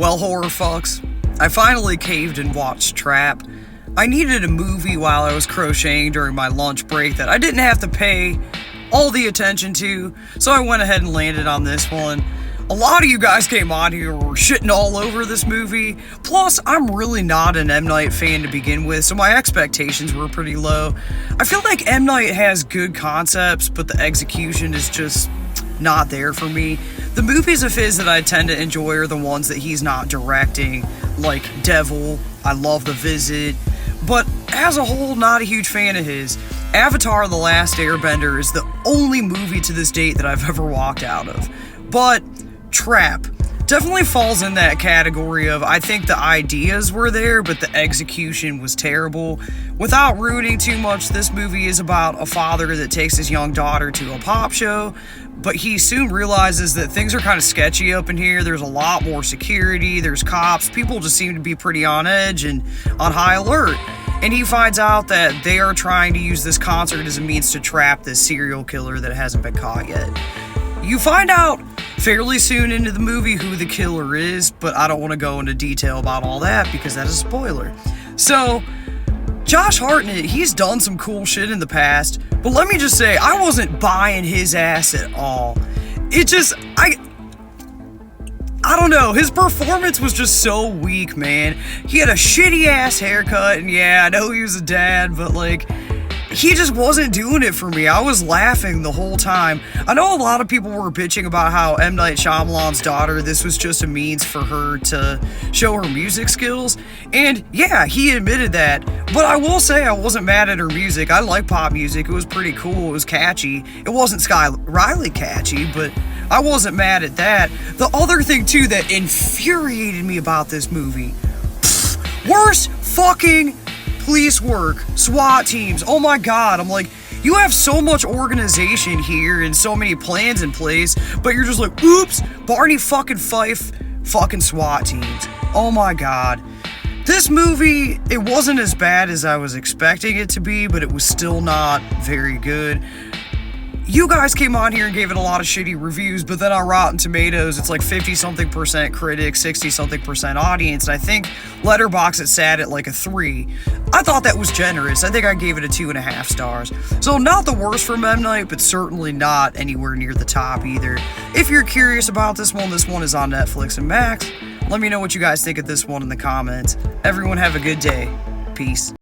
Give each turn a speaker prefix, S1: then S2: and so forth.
S1: Well, horror fucks, I finally caved and watched Trap. I needed a movie while I was crocheting during my lunch break that I didn't have to pay all the attention to, so I went ahead and landed on this one. A lot of you guys came on here and were shitting all over this movie. Plus, I'm really not an M. Night fan to begin with, so my expectations were pretty low. I feel like M. Night has good concepts, but the execution is just not there for me. The movies of his that I tend to enjoy are the ones that he's not directing, like Devil. I love The Visit, but as a whole, not a huge fan of his. Avatar: The Last Airbender is the only movie to this date that I've ever walked out of. But Trap definitely falls in that category of I think the ideas were there, but the execution was terrible. Without ruining too much, this movie is about a father that takes his young daughter to a pop show, but he soon realizes that things are kind of sketchy up in here. There's a lot more security, there's cops, people just seem to be pretty on edge and on high alert. And he finds out that they are trying to use this concert as a means to trap this serial killer that hasn't been caught yet. You find out fairly soon into the movie who the killer is, but I don't want to go into detail about all that because that is a spoiler. So, Josh Hartnett, he's done some cool shit in the past, but let me just say, I wasn't buying his ass at all. I don't know, his performance was just so weak, man. He had a shitty ass haircut, and yeah, I know he was a dad, but like, he just wasn't doing it for me. I was laughing the whole time. I know a lot of people were bitching about how M. Night Shyamalan's daughter, this was just a means for her to show her music skills. And yeah, he admitted that. But I will say I wasn't mad at her music. I like pop music. It was pretty cool. It was catchy. It wasn't Sky Riley catchy, but I wasn't mad at that. The other thing too that infuriated me about this movie, worst fucking police work, SWAT teams. Oh my god, I'm like, you have so much organization here and so many plans in place, but you're just like, oops, Barney fucking Fife, fucking SWAT teams. Oh my god. This movie, it wasn't as bad as I was expecting it to be, but it was still not very good. You guys came on here and gave it a lot of shitty reviews, but then on Rotten Tomatoes, it's like 50-something% critics, 60-something% audience, and I think Letterboxd it sat at like a 3. I thought that was generous. I think I gave it a 2.5 stars. So not the worst from M. Night, but certainly not anywhere near the top either. If you're curious about this one is on Netflix and Max. Let me know what you guys think of this one in the comments. Everyone have a good day. Peace.